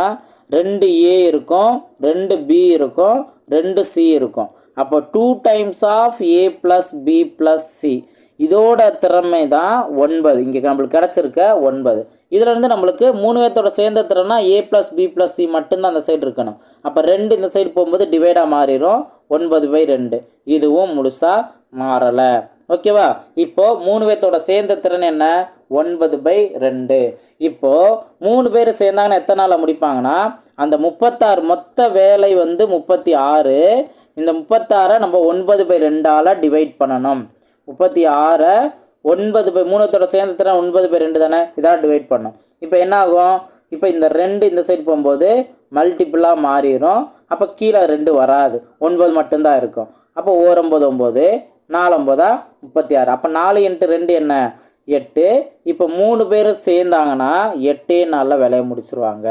2 ஏ இருக்கும், 2 பி இருக்கும், 2 சி இருக்கும். அப்போ 2 times of A plus B plus C. இதோட திறமை தான் 9. இங்கே நம்மளுக்கு கிடச்சிருக்க 9. இதிலேருந்து நம்மளுக்கு 3 பேர்த்தோட சேர்ந்த திறனா ஏ ப்ளஸ் பி ப்ளஸ் சி மட்டும்தான் அந்த சைடு இருக்கணும். அப்போ 2 இந்த சைடு போகும்போது டிவைடாக மாறிடும், 9/2. இதுவும் முழுசாக மாறலை. ஓகேவா? இப்போது 3 பேர்த்தோட சேர்ந்த திறன் என்ன? 9/2. இப்போது 3 பேர் சேர்ந்தாங்கன்னா எத்தனை நாளில் முடிப்பாங்கன்னா அந்த 36 மொத்த வேலை வந்து 36. இந்த 36 நம்ம 9/2ஆல் டிவைட் பண்ணணும். 36 9/3 சேர்ந்த திறன் 9/2 தானே, இதாக டிவைட் பண்ணணும். இப்போ என்ன ஆகும்? இப்போ இந்த 2 இந்த சைடு போகும்போது மல்டிப்புளாக மாறிடும். அப்போ கீழே 2 வராது, 9 மட்டும்தான் இருக்கும். அப்போ 9 9 4 9 36. அப்போ 4 × 2 என்ன 8. இப்போ 3 பேரும் சேர்ந்தாங்கன்னா 8 நாளில் வேலையை முடிச்சிருவாங்க.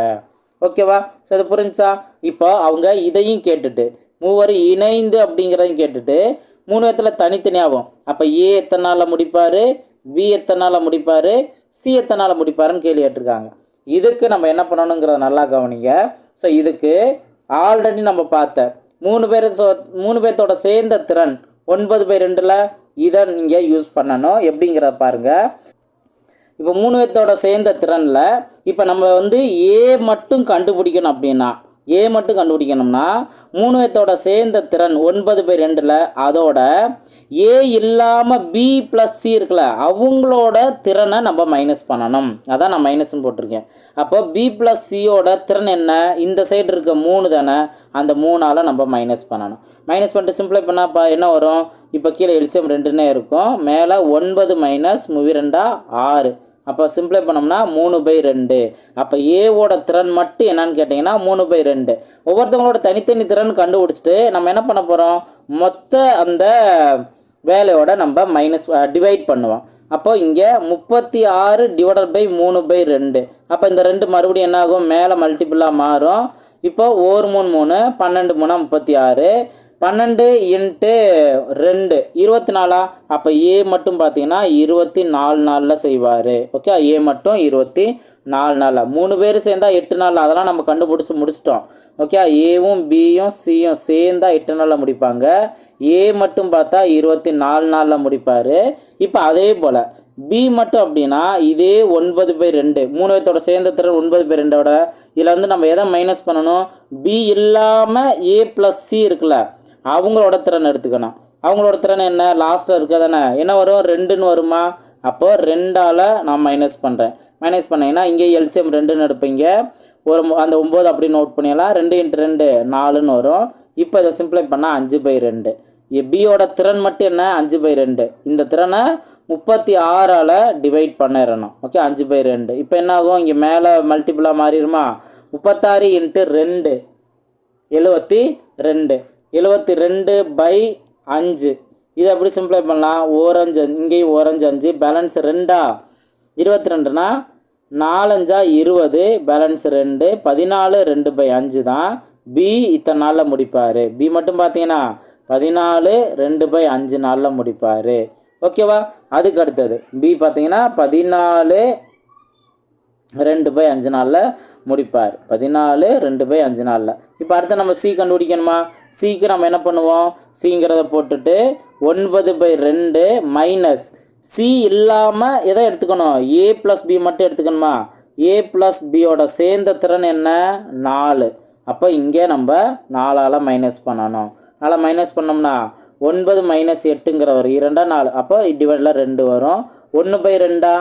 ஓகேவா? ஸோ இது புரிஞ்சா? இப்போ அவங்க இதையும் கேட்டுட்டு மூவரும் இணைந்து அப்படிங்கிறதையும் கேட்டுட்டு 3 இடத்துல தனித்தனியாகும். அப்போ ஏ எத்தனை நாளில் முடிப்பார், பி எத்தனை நாளில் முடிப்பார், சி எத்தனை நாளில் முடிப்பாருன்னு கேள்வி கேட்டிருக்காங்க. இதுக்கு நம்ம என்ன பண்ணணுங்கிறத நல்லா கவனிங்க. ஸோ இதுக்கு ஆல்ரெடி நம்ம பார்த்த 3 பேர்த்தோட சேர்ந்த திறன் 9/2 இதை நீங்கள் யூஸ் பண்ணணும். எப்படிங்கிறத பாருங்கள். இப்போ 3 பேர்த்தோட சேர்ந்த திறனில் இப்போ நம்ம ஏ மட்டும் கண்டுபிடிக்கணும். அப்படின்னா ஏ மட்டும் கண்டுபிடிக்கணும்னா 3 பேர்த்தோட சேர்ந்த திறன் 9/2 அதோட ஏ இல்லாமல் பி ப்ளஸ் சி இருக்குல்ல அவங்களோட திறனை நம்ம மைனஸ் பண்ணணும். அதான் நான் மைனஸ்ன்னு போட்டிருக்கேன். அப்போ பி ப்ளஸ் சியோட திறன் என்ன, இந்த சைடு இருக்க 3 தானே, அந்த 3ஆல் நம்ம மைனஸ் பண்ணணும். மைனஸ் பண்ணிட்டு சிம்பிளை பண்ணால் என்ன வரும், இப்போ கீழே எல்சிஎம் 2ன்னே இருக்கும், மேலே 9 மைனஸ் 2 6. அப்போ சிம்பிளை பண்ணோம்னா 3/2. அப்போ ஏவோட திறன் மட்டும் என்னன்னு கேட்டிங்கன்னா 3/2. ஒவ்வொருத்தவங்களோட தனித்தனி திறன் கண்டுபிடிச்சிட்டு நம்ம என்ன பண்ண போகிறோம், மொத்த அந்த வேலையோட நம்ம டிவைட் பண்ணுவோம். அப்போ இங்கே 36 ÷ 3/2. அப்போ இந்த 2 மறுபடியும் என்ன ஆகும், மேலே மல்டிபிளாக மாறும். இப்போ 1 3 3 12 3 36. 12 × 2 24. அப்போ ஏ மட்டும் பார்த்தீங்கன்னா 24 நாளில் செய்வார். ஓகே, ஏ மட்டும் 24 நாளில். 3 பேர் சேர்ந்தா 8 நாளில், அதெல்லாம் நம்ம கண்டுபிடிச்சி முடிச்சிட்டோம். ஓகே, ஏவும் பியும் சியும் சேர்ந்தா 8 நாளில் முடிப்பாங்க. ஏ மட்டும் பார்த்தா 24 நாளில் முடிப்பார். இப்போ அதே போல் பி மட்டும் அப்படின்னா இதே 9/2. 3 பேர்த்தோட சேர்ந்த திறன் 9/2ஓட இதில் நம்ம எதை மைனஸ் பண்ணணும், பி இல்லாமல் ஏ ப்ளஸ் சி இருக்குல்ல அவங்களோட திறன் எடுத்துக்கணும். அவங்களோட திறன் என்ன, லாஸ்ட்டில் இருக்கதானே என்ன வரும், 2ன்னு வருமா. அப்போ 2ஆல் நான் மைனஸ் பண்ணுறேன். மைனஸ் பண்ணிங்கன்னா இங்கே எல்சிஎம் 2ன்னு எடுப்பீங்க. அந்த 9 அப்படி நோட் பண்ணிடலாம். 2 × 2 4ன்னு வரும். இப்போ இதை சிம்பிளை பண்ணால் 5/2. பியோட திறன் மட்டும் என்ன 5/2. இந்த திறனை 36ஆல் டிவைட் பண்ணிடணும். ஓகே, 5/2. இப்போ என்ன ஆகும், இங்கே மேலே மல்டிபிளாக மாறிடுமா. 36 × 2 72. 72/5. இதை எப்படி சிம்பிளை பண்ணலாம், ஓரஞ்சு இங்கேயும் ஓரஞ்சு 5 பேலன்ஸ் 2 22னா 4 5 20 பேலன்ஸ் 2 14 2/5 தான் பி இத்தனை நாளில் முடிப்பார். பி மட்டும் பார்த்தீங்கன்னா 14 2/5 நாளில் முடிப்பார். ஓகேவா? அதுக்கு அடுத்தது பி பார்த்தீங்கன்னா 14 2/5 நாளில் முடிப்பார். 14 2/5 நாளில். இப்போ அடுத்து நம்ம சி கண்டுபிடிக்கணுமா. சிக்கு நம்ம என்ன பண்ணுவோம், சிங்கிறத போட்டுட்டு 9/2 மைனஸ் சி இல்லாமல் எதை எடுத்துக்கணும், ஏ ப்ளஸ் பி மட்டும் எடுத்துக்கணுமா. ஏ ப்ளஸ் பியோட சேர்ந்த திறன் என்ன 4. அப்போ இங்கே நம்ம 4ஆல் மைனஸ் பண்ணணும். 4 மைனஸ் பண்ணோம்னா 9 - 8ங்கிற ஒரு 2 4. அப்போ டிவைடில் 2 வரும். 1/2.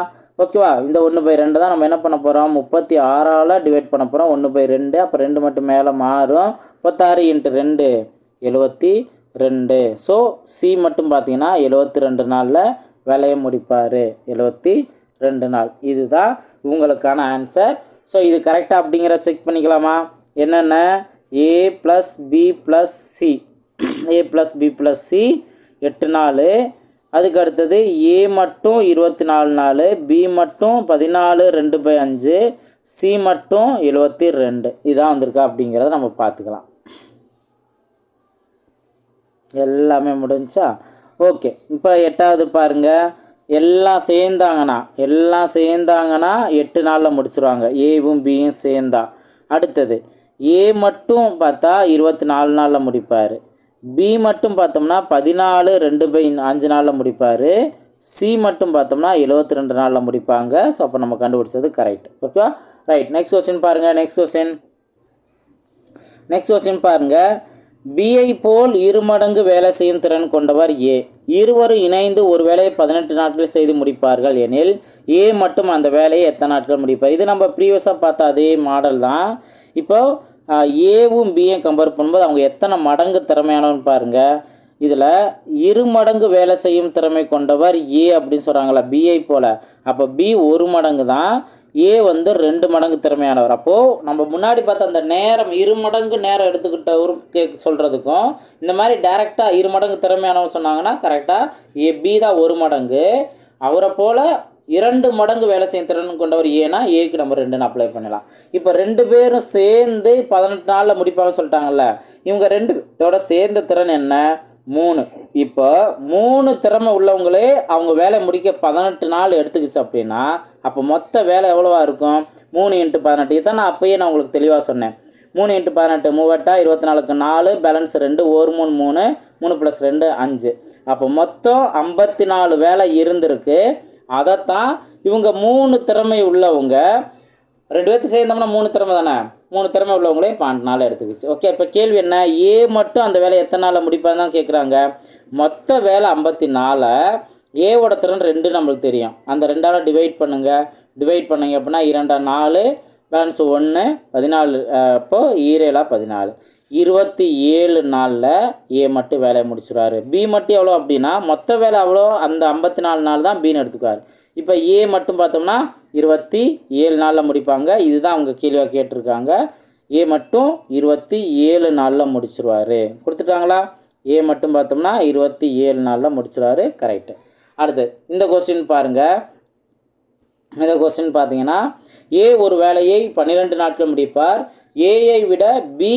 ஓகேவா? இந்த 1/2 தான் நம்ம என்ன பண்ண போகிறோம், 36ஆல் டிவைட் பண்ண போகிறோம். 1/2. அப்போ 2 மட்டும் மேலே மாறும். 36 × 2 72. ஸோ சி மட்டும் பார்த்தீங்கன்னா 72 நாளில் வேலையை முடிப்பார். 72 நாள். இதுதான் உங்களுக்கான ஆன்சர். ஸோ இது கரெக்டாக அப்படிங்கிற செக் பண்ணிக்கலாமா. என்னென்ன, ஏ ப்ளஸ் பி ப்ளஸ் சி, ஏ ப்ளஸ் பி ப்ளஸ் சி 8 நாள். அதுக்கு அடுத்தது ஏ மட்டும் 24 நாள், பி மட்டும் 14 2/5, சி மட்டும் 72. இதான் வந்திருக்கா அப்படிங்கிறத நம்ம பார்த்துக்கலாம். எல்லாமே முடிஞ்சா. ஓகே, இப்போ 8வது பாருங்கள். எல்லாம் சேர்ந்தாங்கன்னா 8 நாளில் முடிச்சிருவாங்க. ஏவும் பியும் சேர்ந்தா. அடுத்தது ஏ மட்டும் பார்த்தா 24 நாளில் முடிப்பார். பி மட்டும் பார்த்தோம்னா 14 2/5 நாளில் முடிப்பார். சி மட்டும் பார்த்தோம்னா 72 நாளில் முடிப்பாங்க. ஸோ அப்போ நம்ம கண்டுபிடிச்சது correct. Okay, right. Next question பாருங்கள். நெக்ஸ்ட் கொஸ்டின் பாருங்கள். பிஐ போல் 2 மடங்கு வேலை செய்யும் திறன் கொண்டவர் ஏ. இருவரும் இணைந்து ஒரு வேலையை 18 நாட்கள் செய்து முடிப்பார்கள் எனில் ஏ மட்டும் அந்த வேலையை எத்தனை நாட்கள் முடிப்பார். இது நம்ம ப்ரீவியஸாக பார்த்த அதே மாடல் தான். இப்போ ஏவும் பியும் கம்பேர் பண்ணும்போது அவங்க எத்தனை மடங்கு திறமையானவன்னு பாருங்கள். இதில் 2 மடங்கு வேலை செய்யும் திறமை கொண்டவர் ஏ அப்படின்னு சொல்கிறாங்களா, பிஐ போல். அப்போ பி 1 மடங்கு தான். ஏ வந்து 2 மடங்கு திறமையானவர். அப்போது நம்ம முன்னாடி பார்த்த அந்த நேரம் 2 மடங்கு நேரம் எடுத்துக்கிட்டவருக்கு சொல்கிறதுக்கும் இந்த மாதிரி டைரெக்டாக 2 மடங்கு திறமையானவர் சொன்னாங்கன்னா கரெக்டாக பி தான் 1 மடங்கு. அவரை போல் 2 மடங்கு வேலை செய்யும் திறன் கொண்டவர் ஏன்னா ஏக்கு நம்ம 2ன்னு அப்ளை பண்ணலாம். இப்போ 2 பேரும் சேர்ந்து 18 நாளில் முடிப்பாங்க சொல்லிட்டாங்கல்ல. இவங்க 2 பேரோட சேர்ந்த திறன் என்ன? 3. இப்போ 3 திறமை உள்ளவங்களே அவங்க வேலை முடிக்க 18 நாள் எடுத்துக்கிச்சு அப்படின்னா அப்போ மொத்த வேலை எவ்வளோவா இருக்கும்? 3 × 18. இதான் நான் அப்பயே நான் உங்களுக்கு தெளிவாக சொன்னேன். 3 × 18 3 24க்கு 4 பேலன்ஸ் 2 1 3 3 3 + 2 5. அப்போ மொத்தம் 54 வேலை இருந்திருக்கு. அதைத்தான் இவங்க 3 திறமை உள்ளவங்க 2 பேர்த்து சேர்ந்தோம்னா 3 திறமை தானே, 3 திறமை உள்ளவங்களே 12 நாள் எடுத்துக்கிச்சு. ஓகே, இப்போ கேள்வி என்ன? ஏ மட்டும் அந்த வேலை எத்தனை நாளில் முடிப்பான்னு தான் கேட்குறாங்க. மொத்த வேலை 54. ஏவோட திறன் 2 நம்மளுக்கு தெரியும். அந்த 2ஆல் டிவைட் பண்ணுங்கள். அப்படின்னா 2 4 பேலன்ஸ் 1 14. அப்போது 7 14. 27 நாளில் ஏ மட்டும் வேலையை முடிச்சுருவார். பி மட்டும் எவ்வளோ அப்படின்னா மொத்த வேலை அவ்வளோ, அந்த 54 நாள் தான் பின்னு எடுத்துக்குவார். இப்போ ஏ மட்டும் பார்த்தோம்னா 27 நாளில் முடிப்பாங்க. இதுதான் அவங்க கேள்வியாக கேட்டிருக்காங்க. ஏ மட்டும் 27 நாளில் முடிச்சிருவார். கொடுத்துட்டாங்களா? ஏ மட்டும் பார்த்தோம்னா 27 நாளில் முடிச்சிருவார். கரெக்டு. அடுத்து இந்த கொஸ்டின் பாருங்கள். இந்த கொஸ்டின் பார்த்தீங்கன்னா ஏ ஒரு வேலையை 12 நாட்கள் முடிப்பார். ஏயை விட பி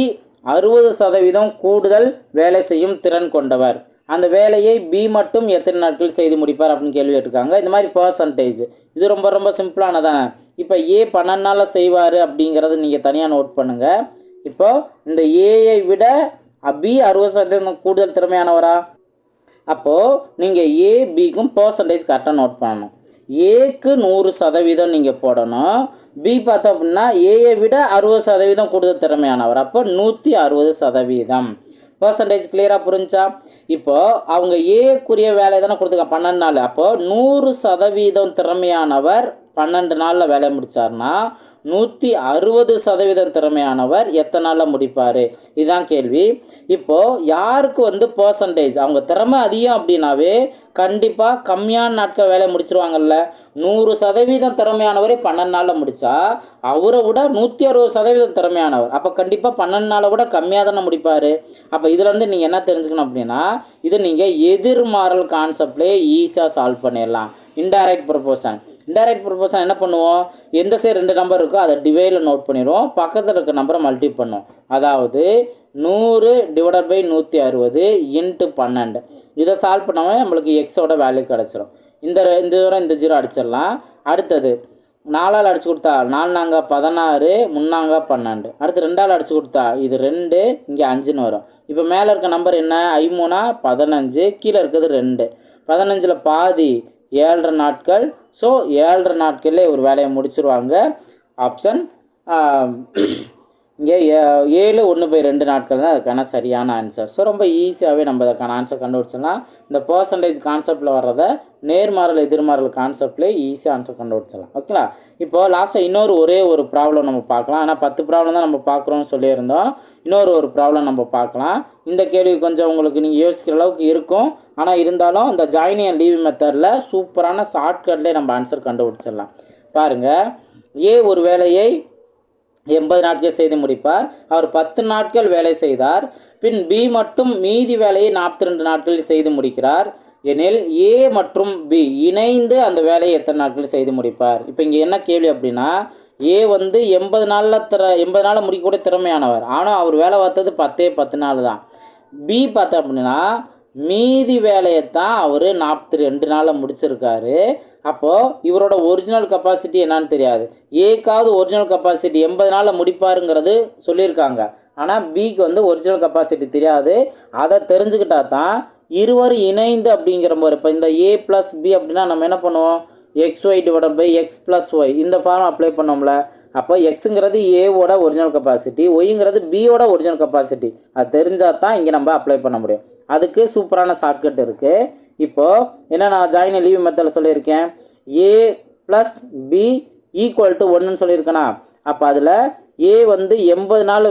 60% கூடுதல் வேலை செய்யும் திறன் கொண்டவர். அந்த வேலையை பி மட்டும் எத்தனை நாட்கள் செய்து முடிப்பார் அப்படின்னு கேள்வி கேட்டிருக்காங்க. இந்த மாதிரி பர்சன்டேஜ் இது ரொம்ப ரொம்ப சிம்பிளானதானே. இப்போ ஏ 12 நாளில் செய்வார் அப்படிங்கிறது நீங்கள் தனியாக நோட் பண்ணுங்கள். இப்போ இந்த ஏயை விட பி 60% கூடுதல் திறமையானவரா? அப்போது நீங்கள் ஏ பிக்கும் பர்சன்டேஜ் கரெக்டாக நோட் பண்ணணும். ஏக்கு 100% நீங்கள் போடணும். பி பார்த்தோம் அப்படின்னா ஏயை விட 60% கூடுதல் திறமையானவர். அப்போ 160%. பர்சன்டேஜ் கிளியராக புரிஞ்சா? இப்போது அவங்க ஏக்குரிய வேலை தானே கொடுத்துருக்காங்க 12 நாள். அப்போது 100% திறமையானவர் 12 நாளில் வேலையை முடித்தார்னா 160% திறமையானவர் எத்தனை நாளில் முடிப்பார்? இதுதான் கேள்வி. இப்போது யாருக்கு வந்து பர்சன்டேஜ் அவங்க திறமை அதிகம் அப்படின்னாவே கண்டிப்பாக கம்மியான நாட்கள் வேலையை முடிச்சிருவாங்கல்ல. 100% திறமையானவரே 12 நாளில் முடித்தா அவரை விட 160% திறமையானவர். அப்போ கண்டிப்பாக 12 நாளை விட கம்மியாக தானே முடிப்பார். அப்போ இதில் வந்து நீங்கள் என்ன தெரிஞ்சுக்கணும் அப்படின்னா இது நீங்கள் எதிர்மாறல் கான்செப்ட்லேயே ஈஸியாக சால்வ் பண்ணிடலாம். இன்டைரக்ட் ப்ரொபோர்ஷன் என்ன பண்ணுவோம்? எந்த சைடு 2 நம்பர் இருக்கோ அதை டிவைடில் நோட் பண்ணிடுவோம். பக்கத்தில் இருக்க நம்பரை மல்டி பண்ணுவோம். அதாவது 100 / 160 × 12. இதை சால்வ் பண்ணாமல் நம்மளுக்கு எக்ஸோட வேல்யூ கிடச்சிரும். இந்த தூரம் இந்த 0 அடிச்சிடலாம். அடுத்தது 4ஆல் அடிச்சு கொடுத்தா 4 நாங்க 16 3 12. அடுத்து 2ஆல் அடிச்சு கொடுத்தா இது 2 இங்கே 5ன்னு வரும். இப்போ மேலே இருக்க நம்பர் என்ன? 5 15, கீழே இருக்கிறது 2. 15ல் பாதி 7.5 நாட்கள். ஸோ 7.5 நாட்களில் ஒரு வேலையை முடிச்சிருவாங்க. ஆப்ஷன் இங்கே 7 1/2 நாட்கள் தான் அதுக்கான சரியான ஆன்சர். ஸோ ரொம்ப ஈஸியாகவே நம்ம அதுக்கான ஆன்சர் கண்டுபிடிச்சிடலாம். இந்த பர்சன்டேஜ் கான்செப்டில் வர்றத நேர்மாறல் எதிர்மாறல் கான்செப்ட்லேயே ஈஸியாக ஆன்சர் கண்டுபிடிச்சிடலாம். ஓகேங்களா? இப்போது லாஸ்ட்டாக ஒரே ஒரு ப்ராப்ளம் நம்ம பார்க்கலாம். ஆனால் 10 ப்ராப்ளம் தான் நம்ம பார்க்குறோம்னு சொல்லியிருந்தோம். ஒரு ப்ராப்ளம் நம்ம பார்க்கலாம். இந்த கேள்வி கொஞ்சம் உங்களுக்கு நீங்கள் யோசிக்கிற அளவுக்கு இருக்கும். ஆனால் இருந்தாலும் இந்த ஜாயினிங் அண்ட் லீவ் மெத்தடில் சூப்பரான ஷார்ட்கட்லேயே நம்ம ஆன்சர் கண்டுபிடிச்சிடலாம். பாருங்கள், ஏ ஒரு வேலையை 80 நாட்கள் செய்து முடிப்பார். அவர் 10 நாட்கள் வேலை செய்தார். பின் பி மட்டும் மீதி வேலையை 42 நாட்களில் செய்து முடிக்கிறார் எனில் ஏ மற்றும் பி இணைந்து அந்த வேலையை எத்தனை நாட்களில் செய்து முடிப்பார்? இப்போ இங்கே என்ன கேள்வி அப்படின்னா ஏ வந்து 80 நாளில் முடிக்கக்கூடிய திறமையானவர். ஆனால் அவர் வேலை பார்த்தது 10 நாள் தான். பி பார்த்தோம் அப்படின்னா மீதி வேலையை தான் அவர் 42 நாளில் முடிச்சிருக்காரு. அப்போது இவரோட ஒரிஜினல் கெப்பாசிட்டி என்னன்னு தெரியாது. ஏக்காவது ஒரிஜினல் கெப்பாசிட்டி 80 நாளில் முடிப்பாருங்கிறது சொல்லியிருக்காங்க. ஆனால் பிக்கு வந்து ஒரிஜினல் கெப்பாசிட்டி தெரியாது. அதை தெரிஞ்சுக்கிட்டா தான் இருவரும் இணைந்து அப்படிங்கிற மாதிரி. இப்போ இந்த ஏ ப்ளஸ் பி அப்படின்னா நம்ம என்ன பண்ணுவோம்? XY / X + Y இந்த ஃபார்ம் அப்ளை பண்ணோம்ல. அப்போ எக்ஸுங்கிறது ஏவோட ஒரிஜினல் கெப்பாசிட்டி, ஒய்ங்கிறது பியோட ஒரிஜினல் கெப்பாசிட்டி. அது தெரிஞ்சால் தான் இங்கே நம்ம அப்ளை பண்ண முடியும். அதுக்கு சூப்பரான ஷார்ட்கட் இருக்குது. இப்போது என்ன நான் ஜாயின் லீவ் மெத்தடில் சொல்லியிருக்கேன், ஏ ப்ளஸ் பி ஈக்குவல் டு 1ன்னு சொல்லியிருக்கேனா. அப்போ அதில் ஏ வந்து 80 நாள்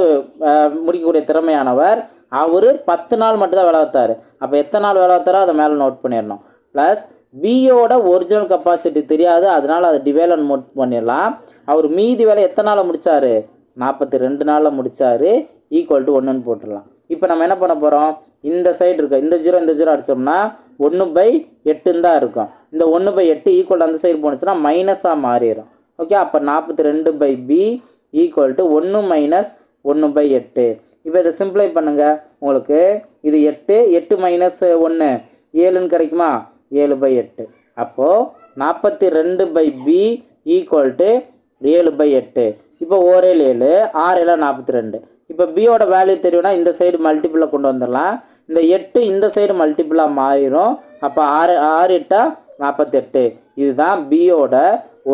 முடிக்கக்கூடிய திறமையானவர். அவர் 10 நாள் மட்டும்தான் வேலை பார்த்தார். அப்போ எத்தனை நாள் வேலை பார்த்தாரோ அதை மேலே நோட் பண்ணிடணும். ப்ளஸ் பியோட ஒரிஜினல் கெப்பாசிட்டி தெரியாது, அதனால் அதை டிவைட் மோட் பண்ணிடலாம். அவர் மீதி வேலை எத்தனை நாளில் முடித்தார்? 42 நாளில் முடித்தார். ஈக்குவல் டு 1ன்னு போட்டுடலாம். இப்போ நம்ம என்ன பண்ண போகிறோம்? இந்த சைடு இருக்க இந்த 0 அடித்தோம்னா 1/8 தான் இருக்கும். இந்த 1/8 ஈக்குவல் அந்த சைடு போணுச்சுன்னா மைனஸாக மாறிடும். ஓகே, அப்போ 42/b ஈக்குவல் டு 1 மைனஸ் 1/8. இப்போ இதை சிம்பிளை பண்ணுங்கள். உங்களுக்கு இது 8 8 மைனஸ் 1 7ன்னு கிடைக்குமா? 7/8. அப்போது 42/b ஈக்குவல் டு 7/8. இப்போ ஓரே 7 6 42. இப்போ பியோட வேல்யூ தெரியும்னா இந்த சைடு மல்டிபிளாக கொண்டு வந்துடலாம். இந்த 8 இந்த சைடு மல்டிபிளாக மாறிடும். அப்போ 6 8 48. இதுதான் பியோட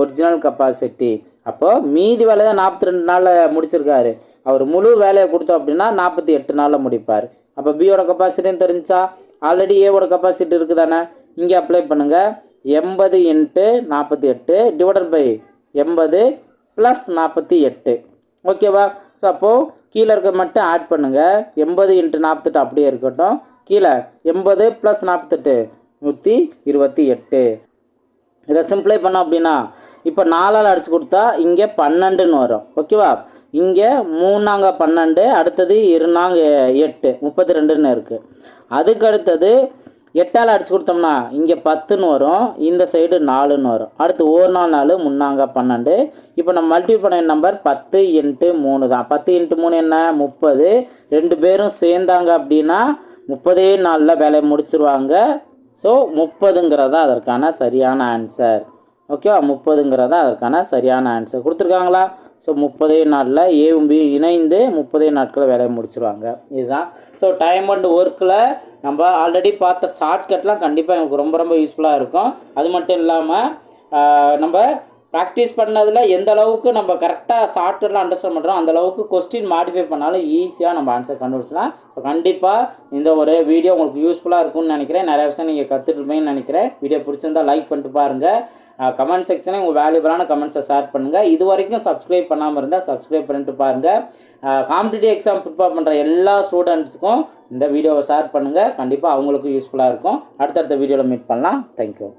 ஒரிஜினல் கெப்பாசிட்டி. அப்போது மீதி வேலையை தான் 42 நாளில் முடிச்சிருக்காரு. அவர் முழு வேலையை கொடுத்தோம் அப்படின்னா 48 நாளில் முடிப்பார். அப்போ பியோட கெப்பாசிட்டின்னு தெரிஞ்சா ஆல்ரெடி ஏவோட கெப்பாசிட்டி இருக்குது தானே, இங்கே அப்ளை பண்ணுங்கள். 80 × 48 டிவைடட் பை 80 + 48. ஓகேவா? ஸோ அப்போது கீழே இருக்க மட்டும் ஆட் பண்ணுங்கள். 80 × 48 அப்படியே இருக்கட்டும். கீழே 80 + 48 128. இதை சிம்பிளை பண்ணோம் அப்படின்னா இப்போ 4ஆல் அடித்து கொடுத்தா இங்கே 12ன்னு வரும். ஓகேவா? இங்கே 3 12, அடுத்தது 2 8 32ன்னு இருக்குது. அதுக்கு அடுத்தது 8ஆல் அடித்து கொடுத்தோம்னா இங்கே 10ன்னு வரும், இந்த சைடு 4ன்னு வரும். அடுத்து 1 4 3 12. இப்போ நம்ம மல்டிபிள் பண்ண நம்பர் 10 × 3 தான். 10 × 3 என்ன? 30. 2 பேரும் சேர்ந்தாங்க அப்படின்னா 30 நாளில் வேலையை முடிச்சிருவாங்க. ஸோ 30ங்கிறதா அதற்கான சரியான ஆன்சர். ஓகேவா? 30ங்கிறதா அதற்கான சரியான ஆன்சர் கொடுத்துருக்காங்களா? ஸோ 30 நாளில் ஏவும் பி இணைந்து 30 நாட்களில் வேலையை முடிச்சிருவாங்க. இதுதான். ஸோ டைம் அண்ட் ஒர்க்கில் நம்ம ஆல்ரெடி பார்த்த ஷார்ட்கட்லாம் கண்டிப்பாக எனக்கு ரொம்ப ரொம்ப யூஸ்ஃபுல்லாக இருக்கும். அது மட்டும் இல்லாமல் நம்ம ப்ராக்டிஸ் பண்ணதில் எந்த அளவுக்கு நம்ம கரெக்டாக ஷார்ட்கட்லாம் அண்டர்ஸ்டாண்ட் பண்ணுறோம், அந்த அளவுக்கு கொஸ்டின் மாடிஃபை பண்ணாலும் ஈஸியாக நம்ம ஆன்சர் கண்டுபிடிச்சலாம். ஸோ கண்டிப்பாக இந்த ஒரு வீடியோ உங்களுக்கு யூஸ்ஃபுல்லாக இருக்கும்னு நினைக்கிறேன். நிறைய விஷயம் நீங்கள் கற்றுட்டுருப்பீங்கன்னு நினைக்கிறேன். வீடியோ பிடிச்சிருந்தால் லைக் பண்ணிட்டு பாருங்கள். கமெண்ட் செக்ஷனில் உங்கள் வேல்யூபிளான கமெண்ட்ஸை ஷேர் பண்ணுங்கள். இது வரைக்கும் சப்ஸ்கிரைப் பண்ணாமல் இருந்தால் சப்ஸ்கிரைப் பண்ணிட்டு பாருங்கள். காம்படிட்டிவ் எக்ஸாம் ப்ரிப்பேர் பண்ணுற எல்லா ஸ்டூடெண்ட்ஸுக்கும் இந்த வீடியோவை ஷேர் பண்ணுங்கள். கண்டிப்பாக அவங்களுக்கும் யூஸ்ஃபுல்லாக இருக்கும். அடுத்தடுத்த வீடியோவில் மீட் பண்ணலாம். தேங்க்யூ.